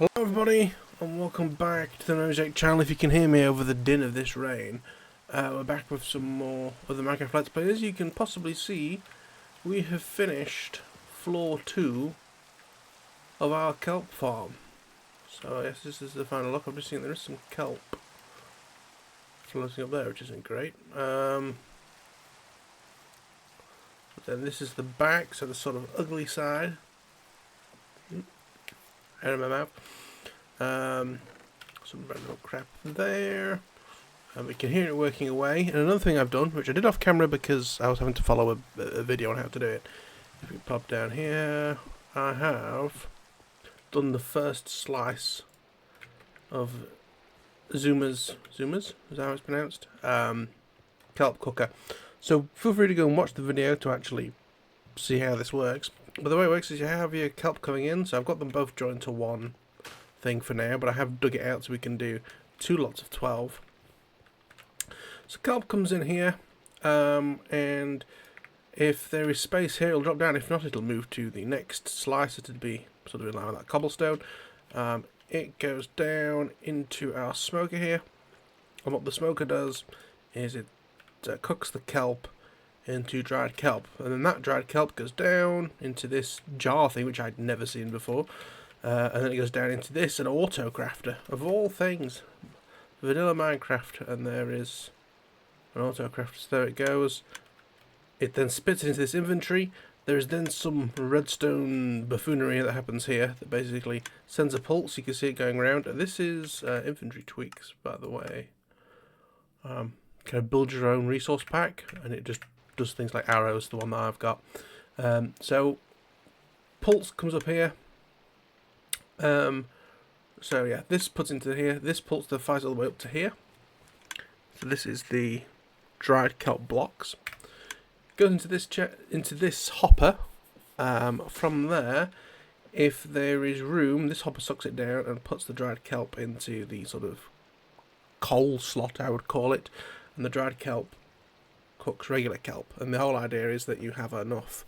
Hello everybody, and welcome back to the MiNameIsJake channel. If you can hear me over the din of this rain, we're back with some more of the Minecraft Let's Play. As you can possibly see, we have finished floor 2 of our kelp farm. So yes, this is the final look. I'm just seeing there is some kelp floating up there, which isn't great. But then this is the back, so the sort of ugly side. Out of my mouth. Some random crap there. We can hear it working away. And another thing I've done, which I did off camera because I was having to follow a video on how to do it. If we pop down here, I have done the first slice of Zuma's, is that how it's pronounced? Kelp cooker. So feel free to go and watch the video to actually see how this works. But the way it works is you have your kelp coming in, so I've got them both joined to one thing for now, but I have dug it out so we can do 2 lots of 12. So kelp comes in here, and if there is space here it'll drop down. If not, it'll move to the next slice. It'll be sort of in line with that cobblestone. It goes down into our smoker here, and what the smoker does is it cooks the kelp into dried kelp, and then that dried kelp goes down into this jar thing which I'd never seen before, and then it goes down into this, an auto crafter of all things, vanilla Minecraft, and there is an auto crafter. So there it goes. It then spits it into this inventory. There is then some redstone buffoonery that happens here that basically sends a pulse. You can see it going around. This is inventory tweaks, by the way. Kind of build your own resource pack, and it just does things like arrows, the one that I've got. So pulse comes up here. So yeah, this puts into here. This pulse the fires all the way up to here. So this is the dried kelp blocks. Goes into this hopper. From there, if there is room, this hopper sucks it down and puts the dried kelp into the sort of coal slot, I would call it, and the dried kelp cooks regular kelp. And the whole idea is that you have enough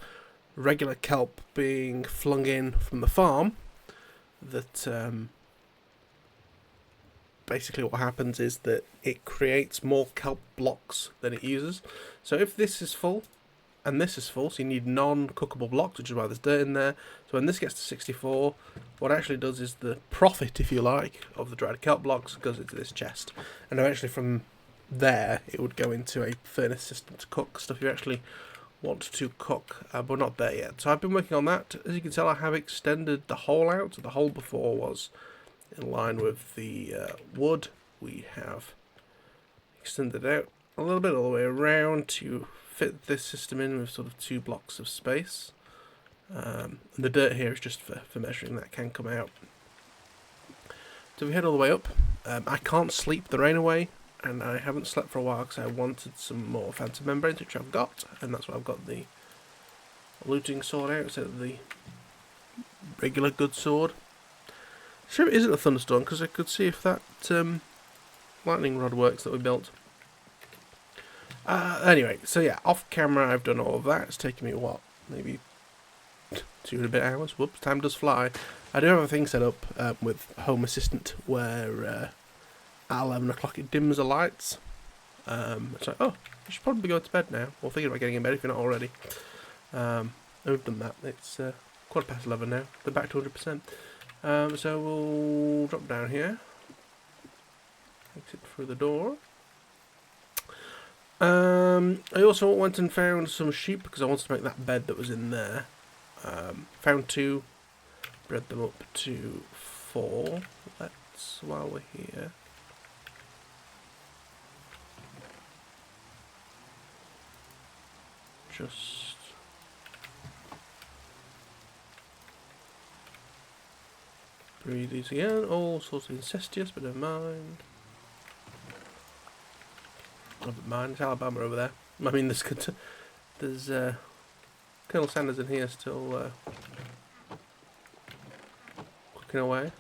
regular kelp being flung in from the farm that basically what happens is that it creates more kelp blocks than it uses. So if this is full and this is full, so you need non-cookable blocks, which is why there's dirt in there. So when this gets to 64, what it actually does is the profit, if you like, of the dried kelp blocks goes into this chest, and eventually from there it would go into a furnace system to cook stuff you actually want to cook, but we're not there yet. So I've been working on that. As you can tell, I have extended the hole out. So the hole before was in line with the wood. We have extended out a little bit all the way around to fit this system in with sort of 2 blocks of space. And the dirt here is just for measuring that can come out. So we head all the way up. I can't sleep the rain away, and I haven't slept for a while because I wanted some more phantom membranes, which I've got, and that's why I've got the looting sword out instead of the regular good sword. Sure, it isn't a thunderstorm because I could see if that lightning rod works that we built. Anyway, so yeah, off camera I've done all of that. It's taken me, what, maybe 2 and a bit hours? Whoops, time does fly. I do have a thing set up with Home Assistant where at 11 o'clock it dims the lights. It's like, oh, you should probably go to bed now, or thinking about getting in bed if you're not already. And we've done that. It's 11:15 now. They're back to 100%. So we'll drop down here, exit through the door. I also went and found some sheep because I wanted to make that bed that was in there. Found 2, bred them up to 4. Let's, while we're here, just breathe these again. All sorts of incestuous, but never mind. Never mind. It's Alabama over there. I mean, there's Colonel Sanders in here still cooking away.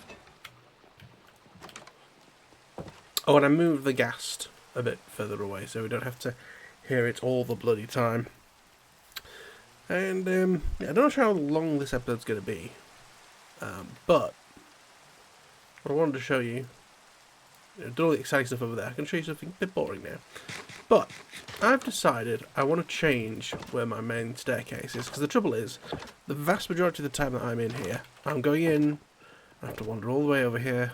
Oh, and I moved the ghast a bit further away so we don't have to hear it all the bloody time. And yeah, I don't know how long this episode's going to be, but what I wanted to show you, I've done all the exciting stuff over there. I can show you something a bit boring now. But I've decided I want to change where my main staircase is, because the trouble is, the vast majority of the time that I'm in here, I'm going in, I have to wander all the way over here,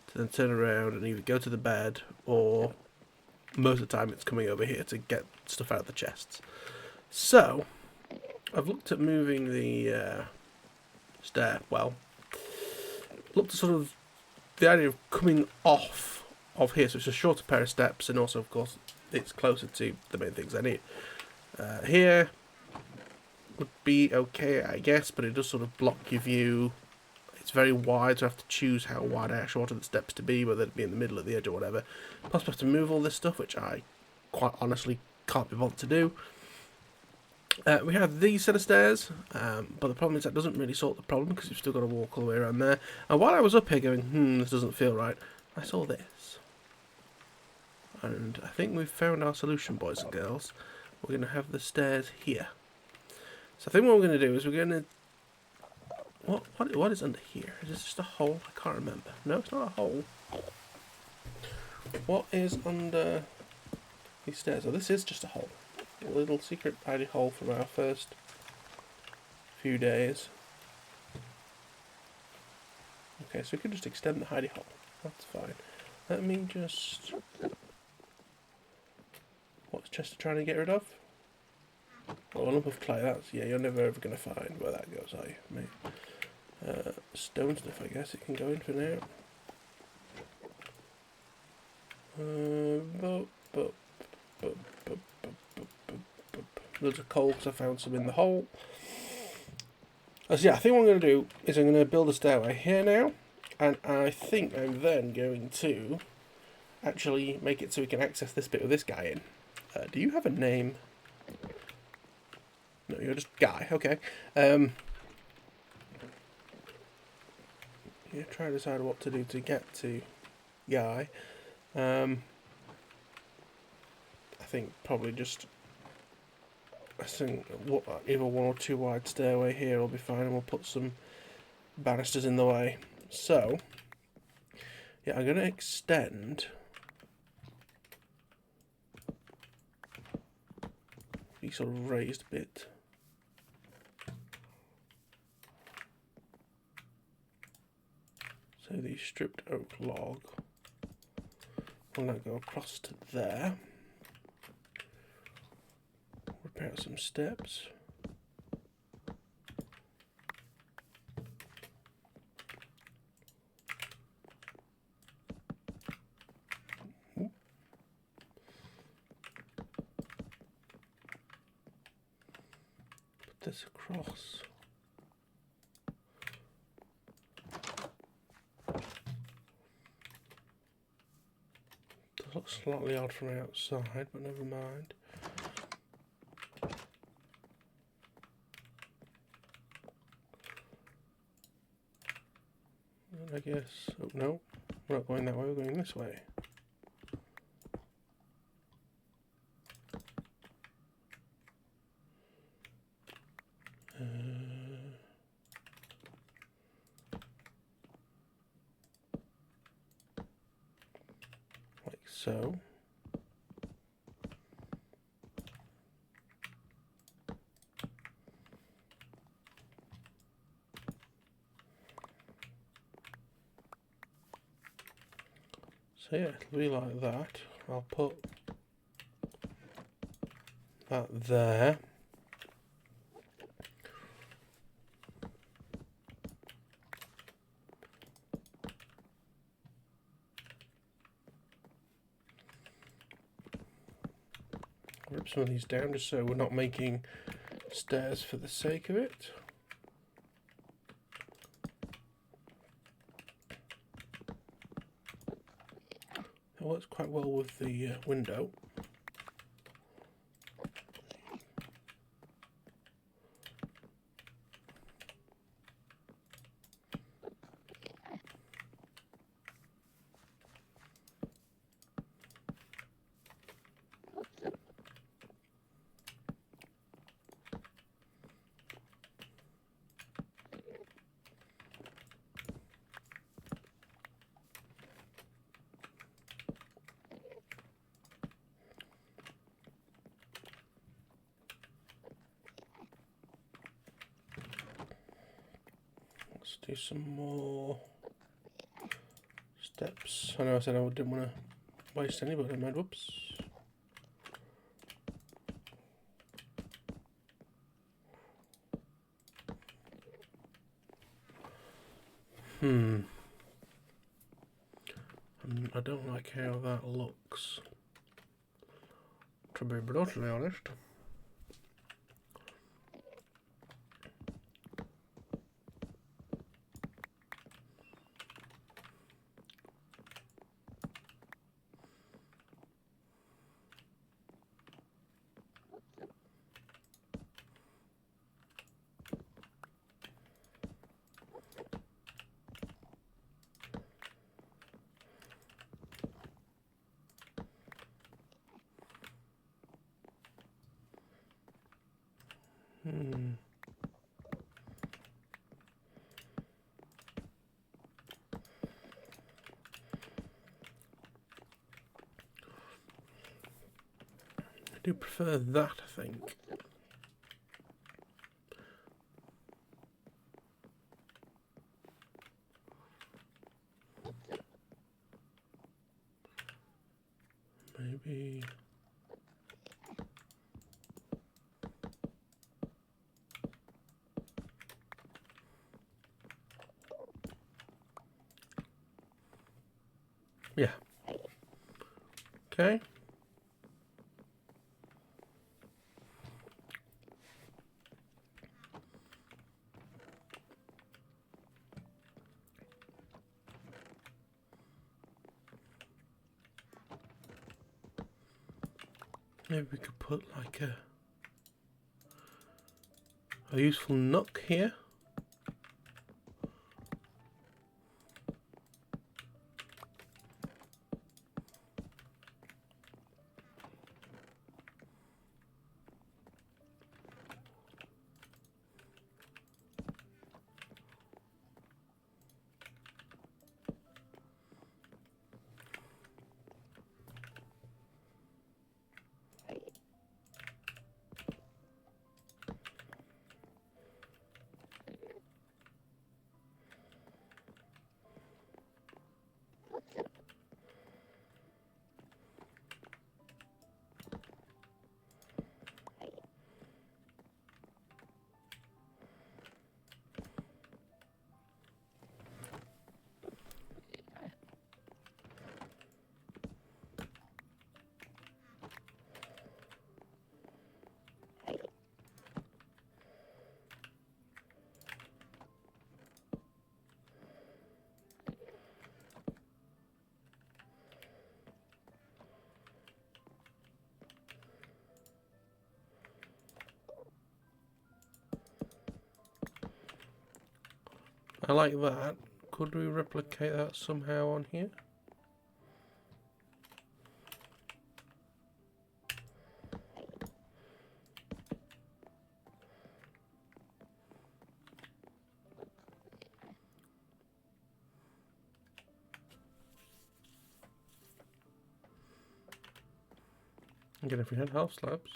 to then turn around and either go to the bed, or most of the time it's coming over here to get stuff out of the chests. So, I've looked at moving the stairwell. Looked at sort of the idea of coming off of here, so it's a shorter pair of steps, and also, of course, it's closer to the main things I need. Here would be okay, I guess, but it does sort of block your view. It's very wide, so I have to choose how wide I actually want the steps to be, whether it be in the middle of the edge or whatever. Plus, I have to move all this stuff, which I quite honestly can't be bothered to do. We have these set of stairs, but the problem is that doesn't really sort the problem, because you've still got to walk all the way around there. And while I was up here going, this doesn't feel right, I saw this. And I think we've found our solution, boys and girls. We're going to have the stairs here. So I think what we're going to do is we're going to... What is under here? Is this just a hole? I can't remember. No, it's not a hole. What is under these stairs? Oh, this is just a hole. A little secret hidey hole from our first few days. Okay, so we could just extend the hidey hole. That's fine. Let me just... What's Chester trying to get rid of? Oh, a lump of clay. That's... Yeah, you're never ever going to find where that goes, are you, mate? Stone stuff, I guess it can go in for now. Loads of coal, because I found some in the hole. So yeah, I think what I'm going to do is I'm going to build a stairway here now, and I think I'm then going to actually make it so we can access this bit with this guy in. Do you have a name? No, you're just Guy. Okay. Yeah, try to decide what to do to get to Guy. I think probably just... I think either one or two wide stairway here will be fine, and we'll put some banisters in the way. So, yeah, I'm going to extend the sort of raised bit. So the stripped oak log will now go across to there. Repair some steps. Put this across. Does look slightly odd from outside, but never mind. I guess, oh no, we're not going that way, we're going this way. Like so. So yeah, it'll be like that. I'll put that there. Rip some of these down just so we're not making stairs for the sake of it. It works quite well with the window. Let's do some more steps. I know I said I didn't want to waste any, but I made whoops. I don't like how that looks, to be brutally honest. I do prefer that, I think. Maybe. Yeah. Okay. Maybe we could put like a useful nook here. I like that. Could we replicate that somehow on here? Again, if we had half slabs.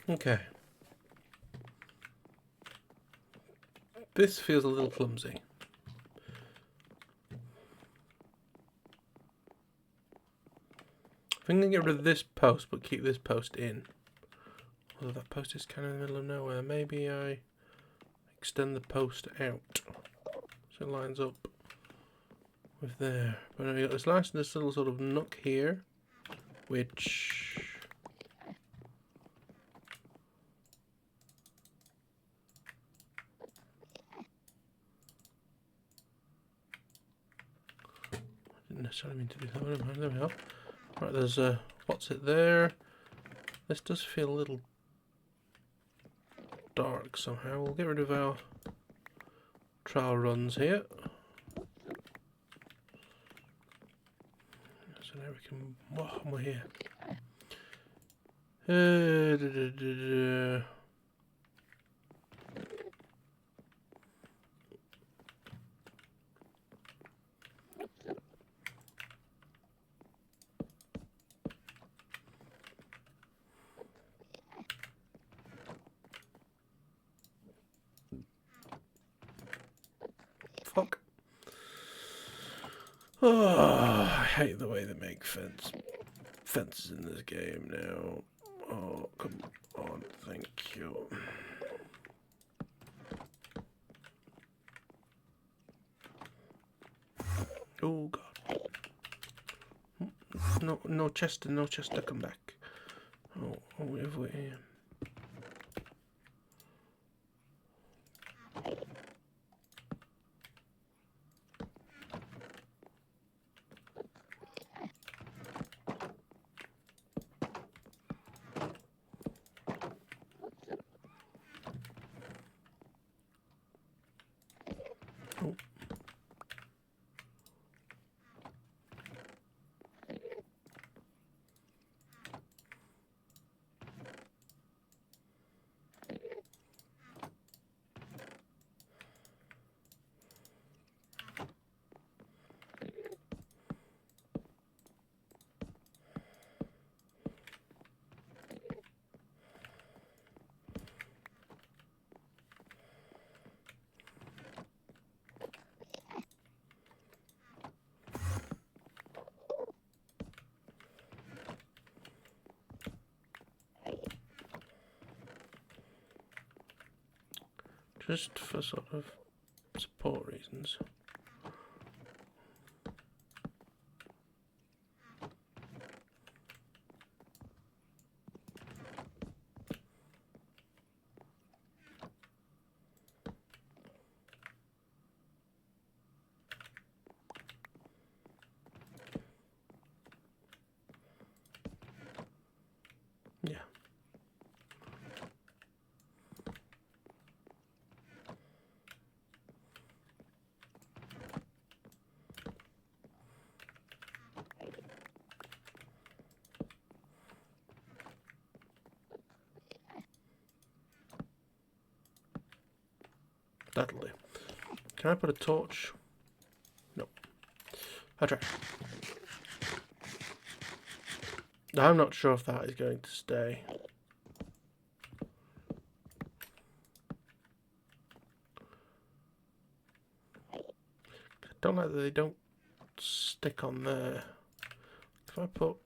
Okay. This feels a little clumsy. I think I'm going to get rid of this post, but keep this post in. Although that post is kind of in the middle of nowhere. Maybe I extend the post out so it lines up with there. But now we got this little sort of nook here, which I didn't necessarily mean to do that. But there we are. Right, there's what's it there? This does feel a little dark somehow. We'll get rid of our trial runs here. So now we can. Whoa, we're here. Fuck. Oh, I hate the way they make fences in this game now. Oh, come on, thank you. Oh god. No Chester, come back. Oh, if we oh. Just for sort of support reasons. Yeah. That'll do. Can I put a torch? No. I'll try. I'm not sure if that is going to stay. I don't like that they don't stick on there. If I put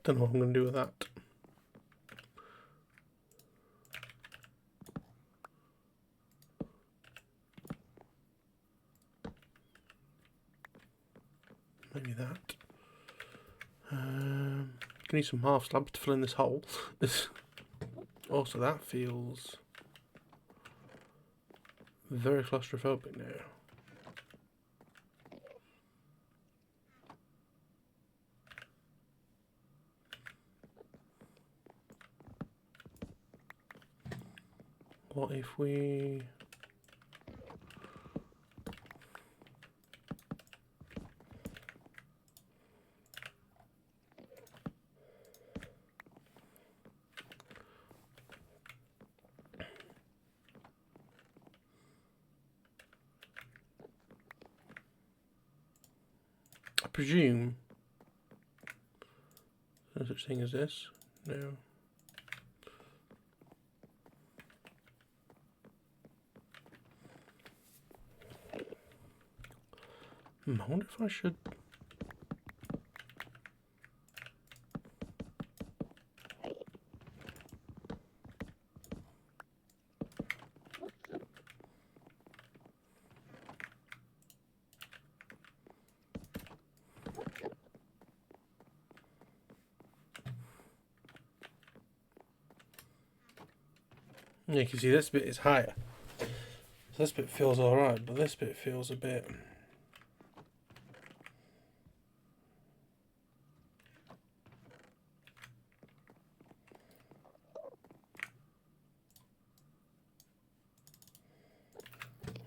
Don't know what I'm going to do with that. Maybe that. Need some half slabs to fill in this hole. Also, that feels very claustrophobic now. What if we... I presume no such thing as this. No. I wonder if I should... Yeah, you can see this bit is higher. So this bit feels alright, but this bit feels a bit...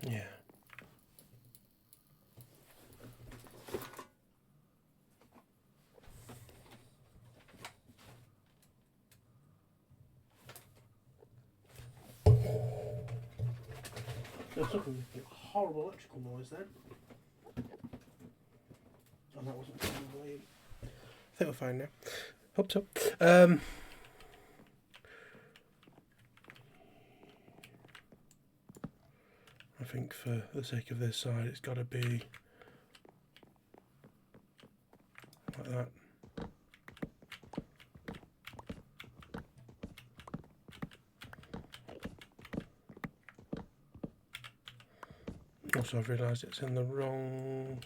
yeah. There's something horrible electrical noise then. And that wasn't probably... I think we're fine now. Hope so. I think for the sake of this side, it's got to be like that. Also, I've realised it's in the wrong...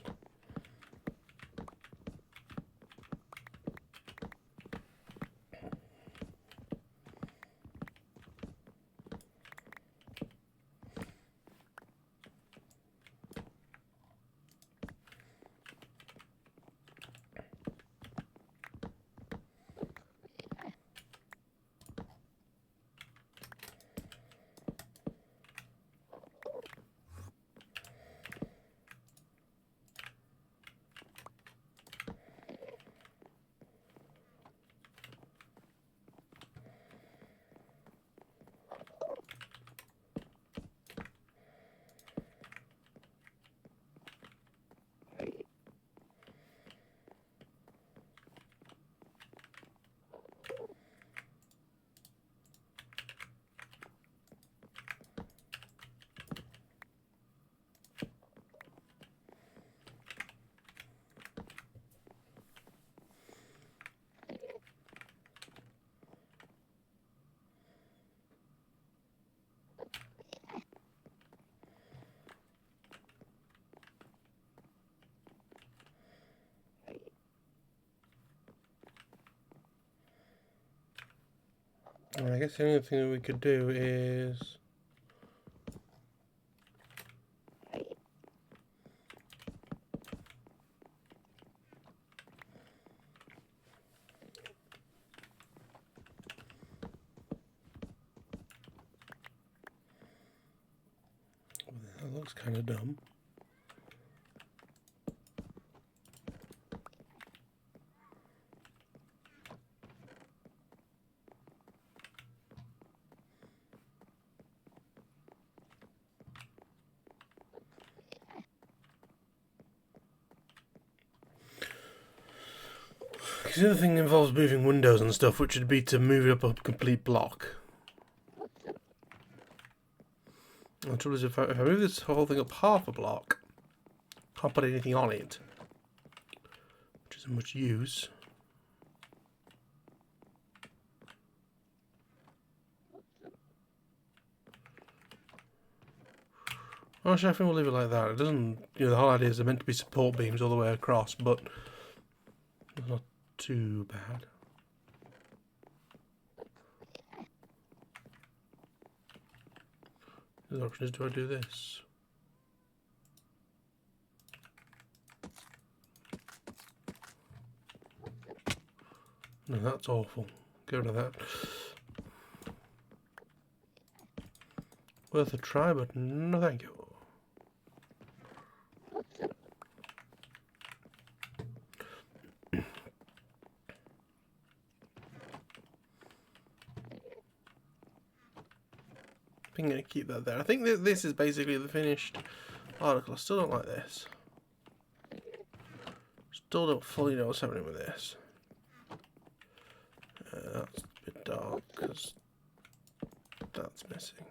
And I guess the only thing that we could do is... that looks kind of dumb. Because the other thing involves moving windows and stuff, which would be to move it up a complete block. The trouble is, if I move this whole thing up half a block, can't put anything on it, which isn't much use. Actually, I think we'll leave it like that. It doesn't, you know, the whole idea is they're meant to be support beams all the way across, but it's not too bad. The option is, do I do this? No, that's awful. Get rid of that. Worth a try, but no thank you. I'm going to keep that there. I think this is basically the finished article. I still don't like this. Still don't fully know what's happening with this. That's a bit dark because that's missing.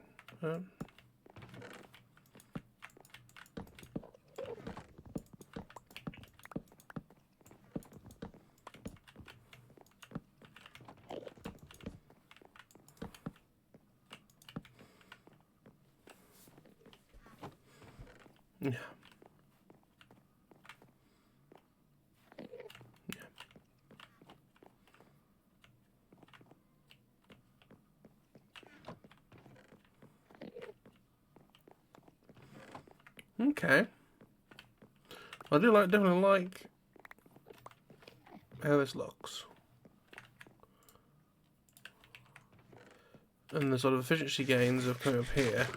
Yeah. Okay. I do definitely like how this looks. And the sort of efficiency gains of coming up here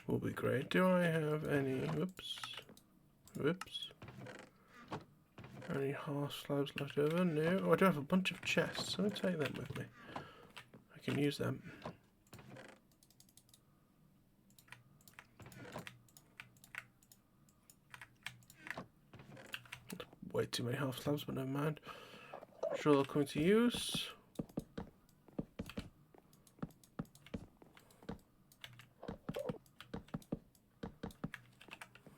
will be great. Do I have any, whoops, any half slabs left over? No. Oh, I do have a bunch of chests. Let me take them with me. I can use them. Way too many half slabs, but never mind. I'm sure they'll come into use.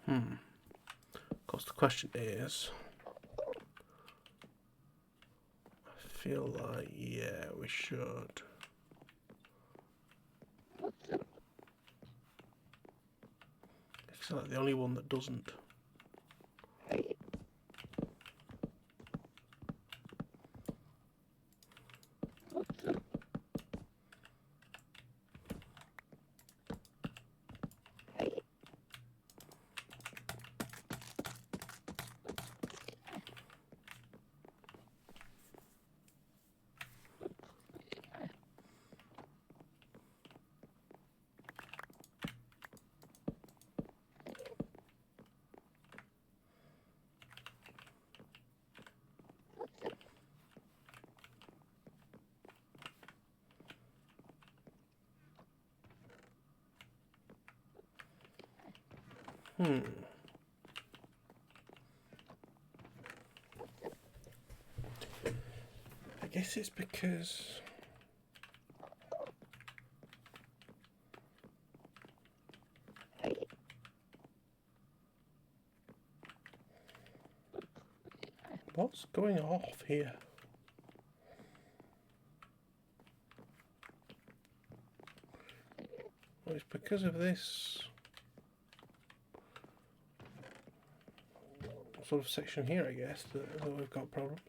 Of course, the question is, I feel like, yeah, we should. It's like the only one that doesn't. I guess it's because what's going off here? Well, it's because of this sort of section here, I guess, that we've got problems.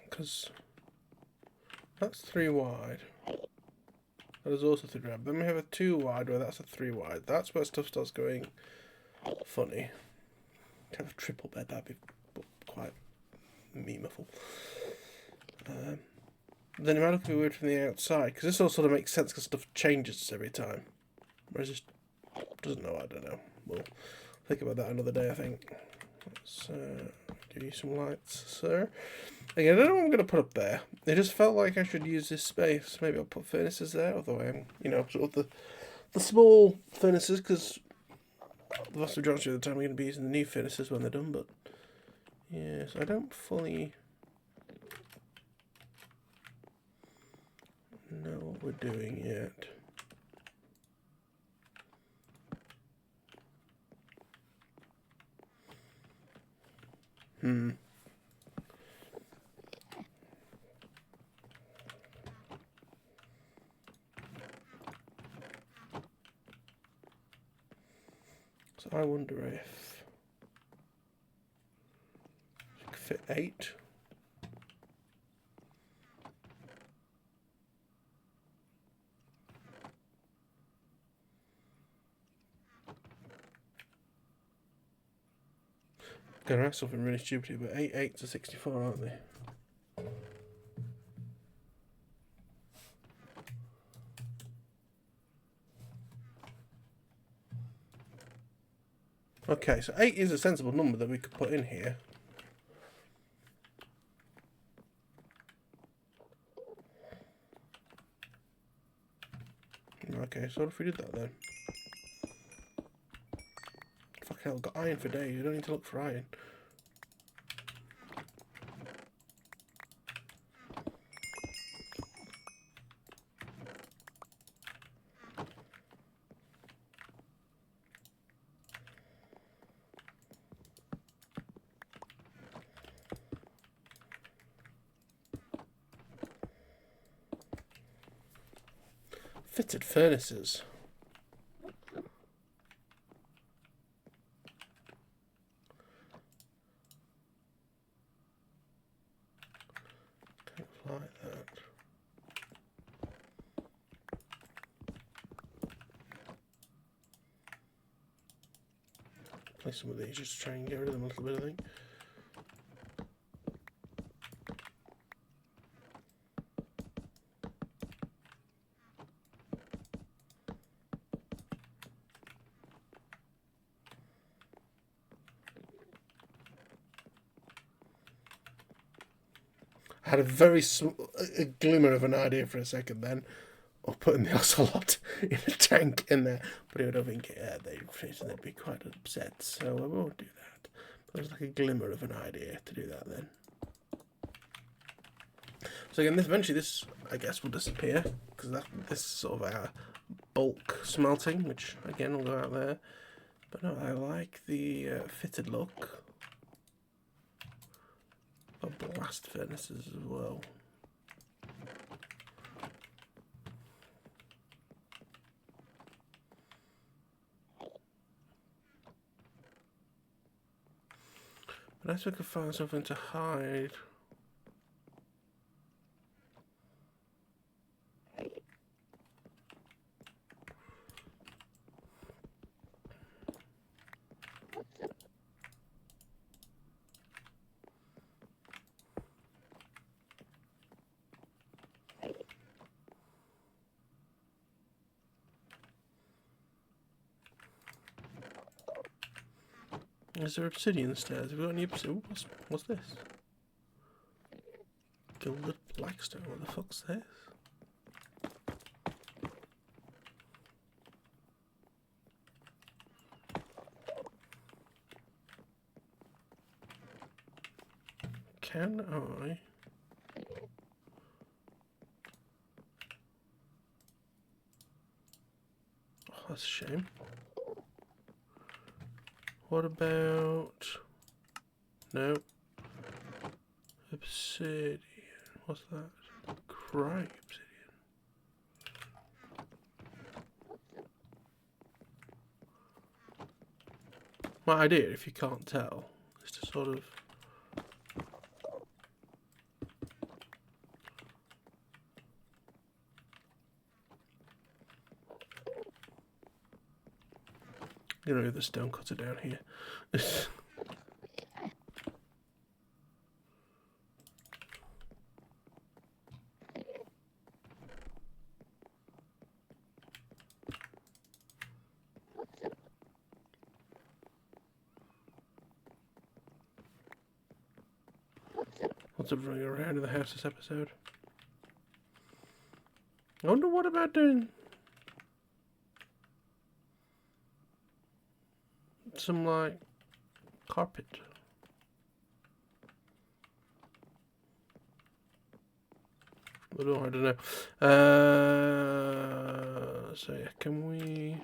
Because that's 3 wide. That is also 3 wide. Then we have a 2 wide where that's a 3 wide. That's where stuff starts going funny. Kind of triple bed, that'd be quite memeable. Then it might look a bit weird from the outside, because this all sort of makes sense because stuff changes every time. Whereas this doesn't know, I don't know. We'll think about that another day, I think. Let's give you some lights, sir. Again, I don't know what I'm going to put up there. It just felt like I should use this space. Maybe I'll put furnaces there, although I'm, you know, sort of the small furnaces, because the vast majority of the time I'm going to be using the new furnaces when they're done, but yes, I don't fully know what we're doing yet. So I wonder if I could fit 8. Gonna ask something really stupid here, but 8 8s are 64, aren't they? Okay, so 8 is a sensible number that we could put in here. Okay, so what if we did that then? Fuck hell, I've got iron for days, you don't need to look for iron. Fitted furnaces. Kind of like that. Play some of these just to try and get rid of them a little bit, I think. I had a very a glimmer of an idea for a second then of putting the ocelot in a tank in there, but I don't think they'd fit and they'd be quite upset, so I won't do that. But there's like a glimmer of an idea to do that then. So again, eventually this, I guess, will disappear, because this is sort of our bulk smelting, which again will go out there. But no, I like the fitted look. Blast furnaces as well. But I guess we could find something to hide. Is there obsidian stairs? Have we got any obsidian? What's this? Gilded blackstone. What the fuck's this? Can I? Oh, that's a shame. What about... No. Obsidian. What's that? Cry obsidian. My idea, if you can't tell, is to sort of... You know, the stone cutter down here. Lots of running around in the house this episode. I wonder what about doing some like carpet. I don't know. So yeah, can we?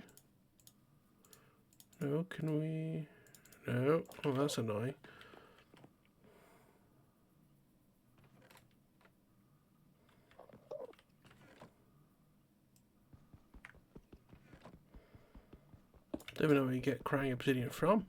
No, can we? No. Oh, that's annoying. Don't even know where you get crying obsidian from.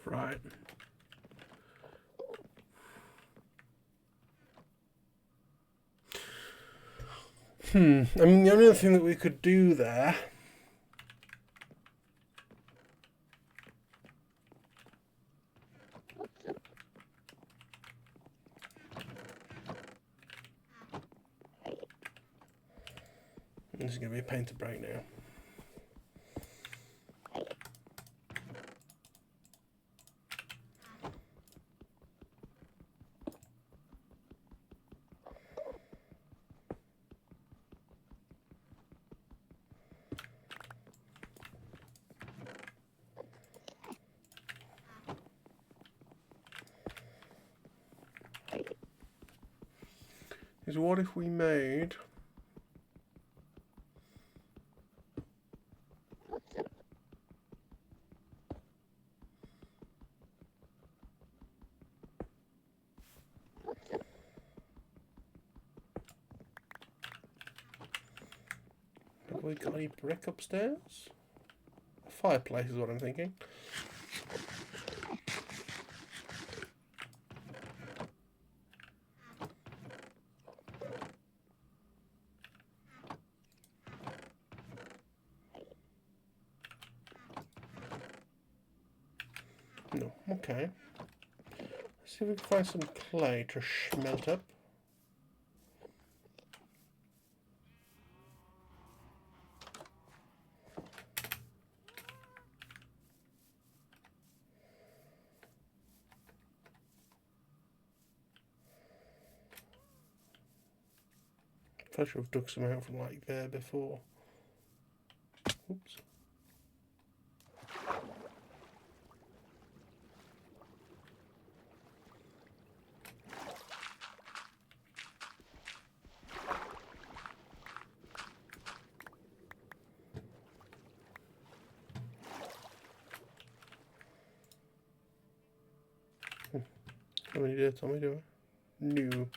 Right. I mean, the only other thing that we could do there this is going to be a pain to break now. Is what if we made have we got any brick upstairs? A fireplace is what I'm thinking. No, okay. Let's see if we can find some clay to smelt up. I should have dug some out from like there before. Oops. How many did Tommy do? No.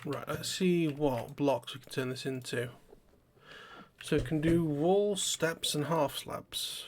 Right, let's see what blocks we can turn this into. So we can do walls, steps, and half slabs.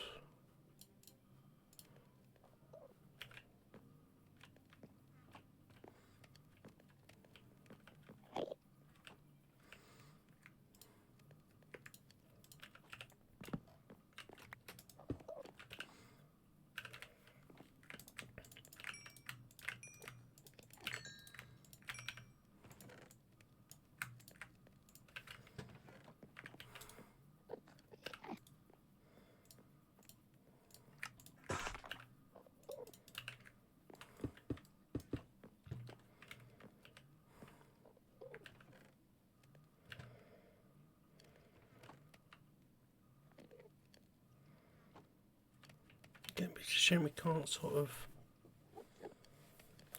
It's a shame we can't sort of,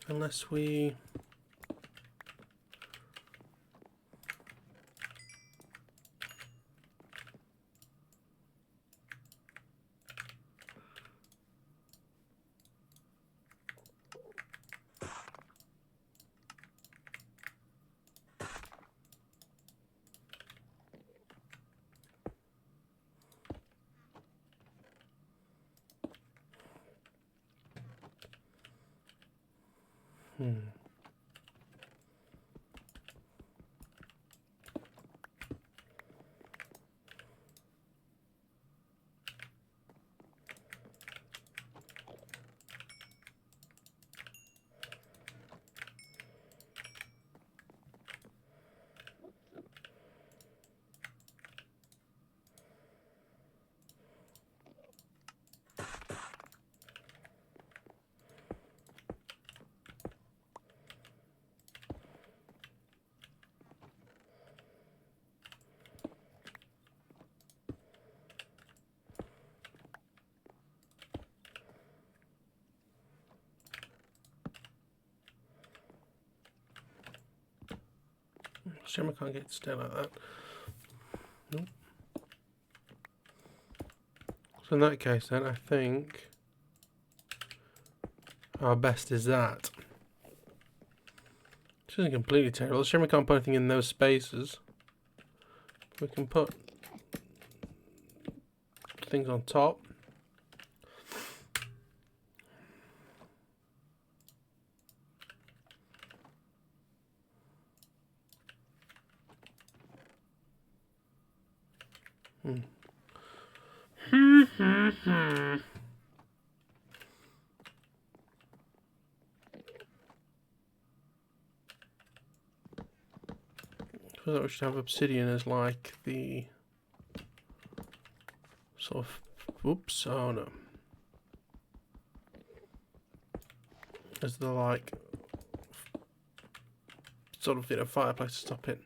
unless we shame I can't get it to stay like that. Nope. So in that case then, I think our best is that. This isn't completely terrible. Shame we can't put anything in those spaces. We can put things on top. I thought we should have obsidian as like the sort of, whoops, oh no, as the like sort of, you know, fireplace to stop it.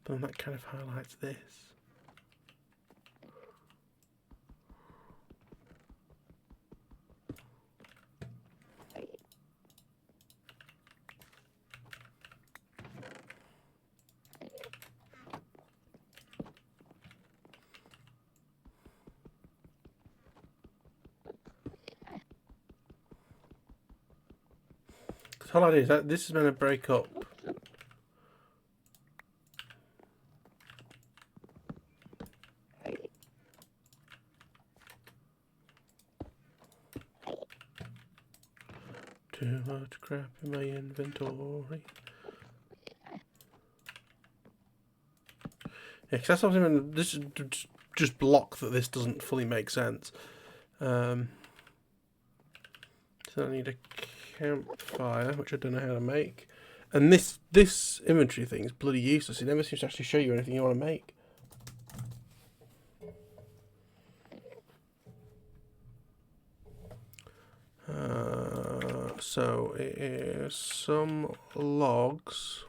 But then that kind of highlights this. The whole idea is that this is going to break up. Too much crap in my inventory. Yeah, because that's something. This is just block that this doesn't fully make sense. So I need a campfire, which I don't know how to make. And this inventory thing is bloody useless. It never seems to actually show you anything you want to make. So it is some logs,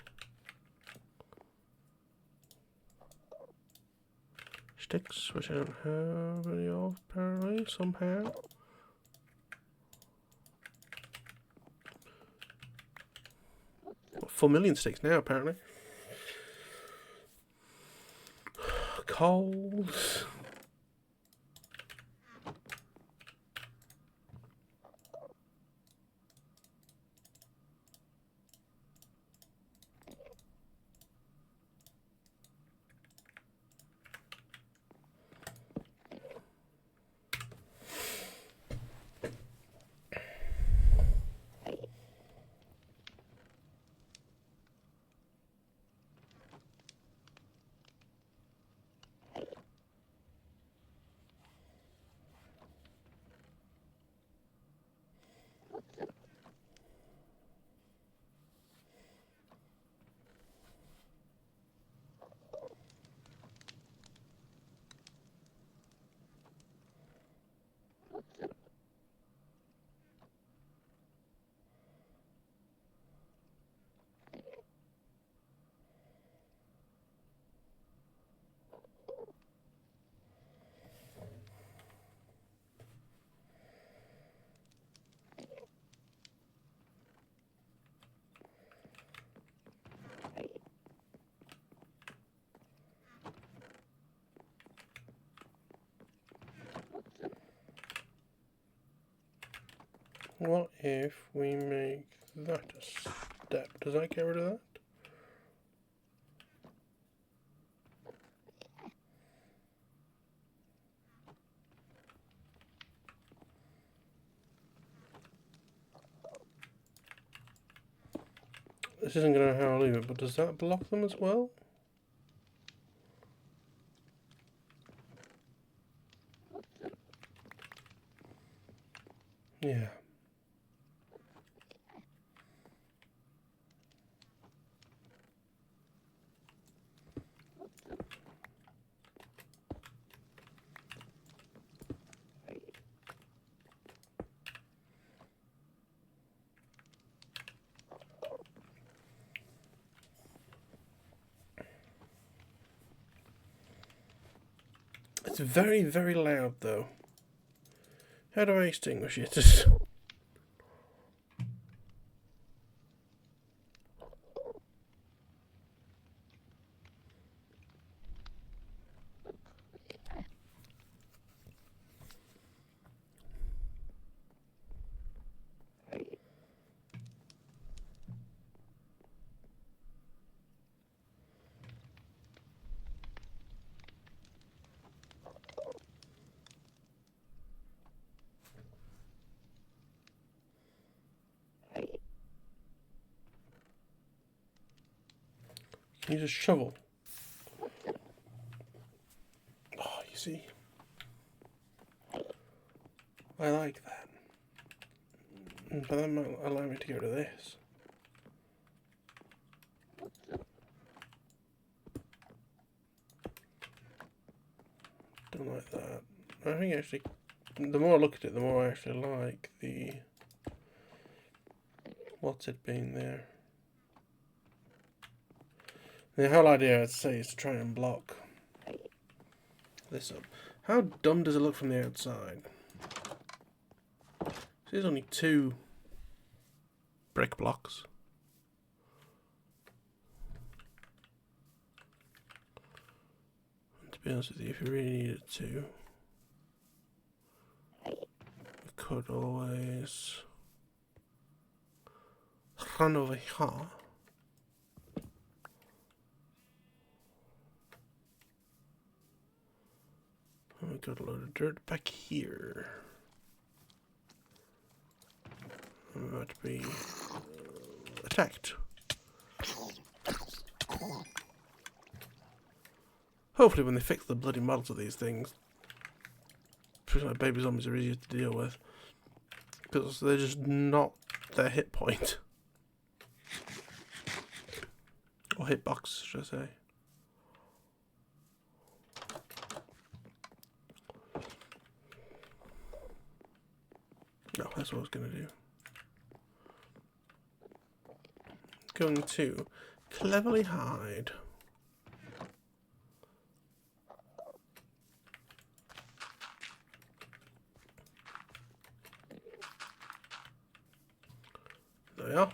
sticks, which I don't have any of apparently somehow. Got 4 million sticks now apparently. Coals. What if we make that a step? Does that get rid of that? This isn't going to how I leave it, but does that block them as well? Yeah. It's very, very loud though. How do I extinguish it? Use a shovel. Oh, you see? I like that. But that might allow me to go to this. Don't like that. I think actually, the more I look at it, the more I actually like the... What's it been there? The whole idea, I'd say, is to try and block this up. How dumb does it look from the outside? There's only 2 brick blocks. And to be honest with you, if you really needed to, you could always run over here. And we got a load of dirt back here. I'm about to be attacked. Hopefully when they fix the bloody models of these things, like baby zombies are easier to deal with. Because they're just not their hit point. Or hitbox, should I say. No, that's what I was going to do. Going to cleverly hide. There we are.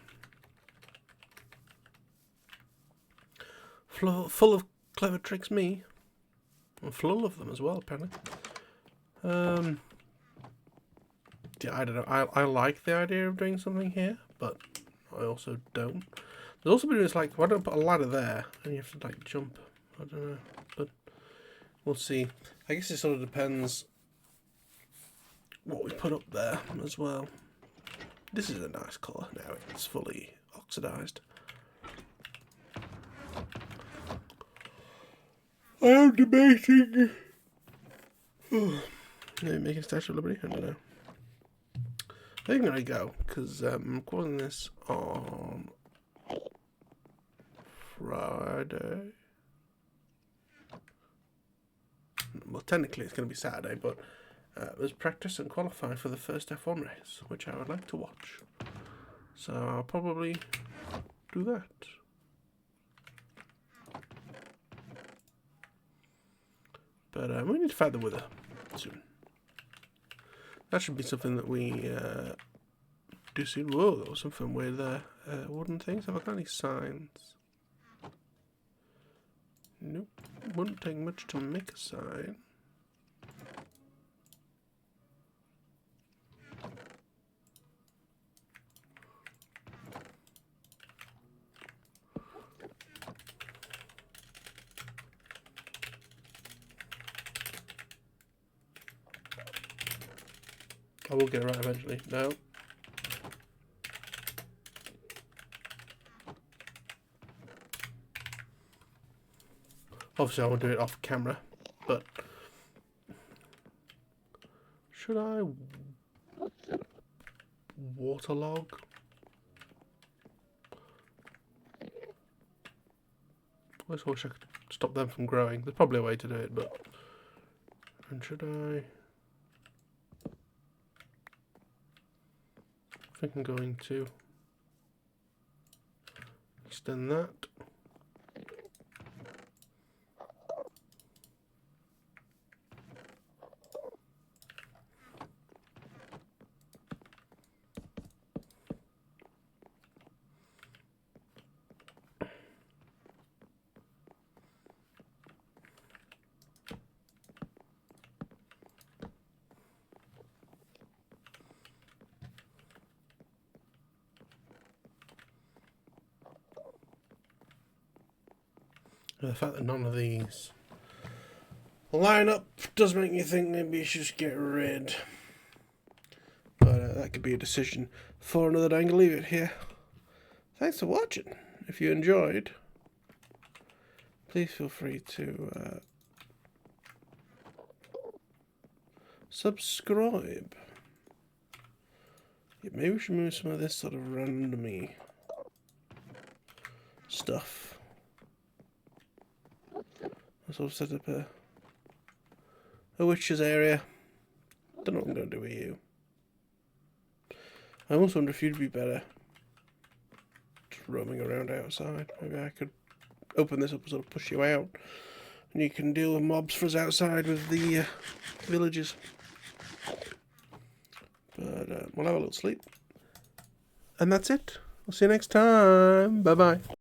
Full of clever tricks, me. And full of them as well, apparently. Yeah, I don't know. I like the idea of doing something here, but I also don't. There's also been this, like, why don't I put a ladder there and you have to like jump? I don't know, but we'll see. I guess it sort of depends what we put up there as well. This is a nice colour now. It's fully oxidized. I am debating. Maybe making a Statue of Liberty. I don't know. I think I'm gonna go because I'm recording this on Friday. Well, technically it's going to be Saturday, but there's practice and qualify for the first F1 race, which I would like to watch. So I'll probably do that. But we need to fight the weather soon. That should be something that we do soon. Whoa, there was something with wooden things. Have I got any signs? Nope. Wouldn't take much to make a sign. I will get it right eventually. No. Obviously I won't do it off camera, but should I waterlog? I just wish I could stop them from growing. There's probably a way to do it, but... And should I... I think I'm going to extend that. The fact that none of these line up does make me think maybe you should just get rid. But that could be a decision for another day. I'm going to leave it here. Thanks for watching. If you enjoyed, please feel free to subscribe. Yeah, maybe we should move some of this sort of randomy stuff. I sort of set up a witch's area. Don't know what I'm going to do with you. I almost wonder if you'd be better just roaming around outside. Maybe I could open this up and sort of push you out, and you can deal with mobs for us outside with the villagers. But we'll have a little sleep. And that's it. I'll see you next time. Bye bye.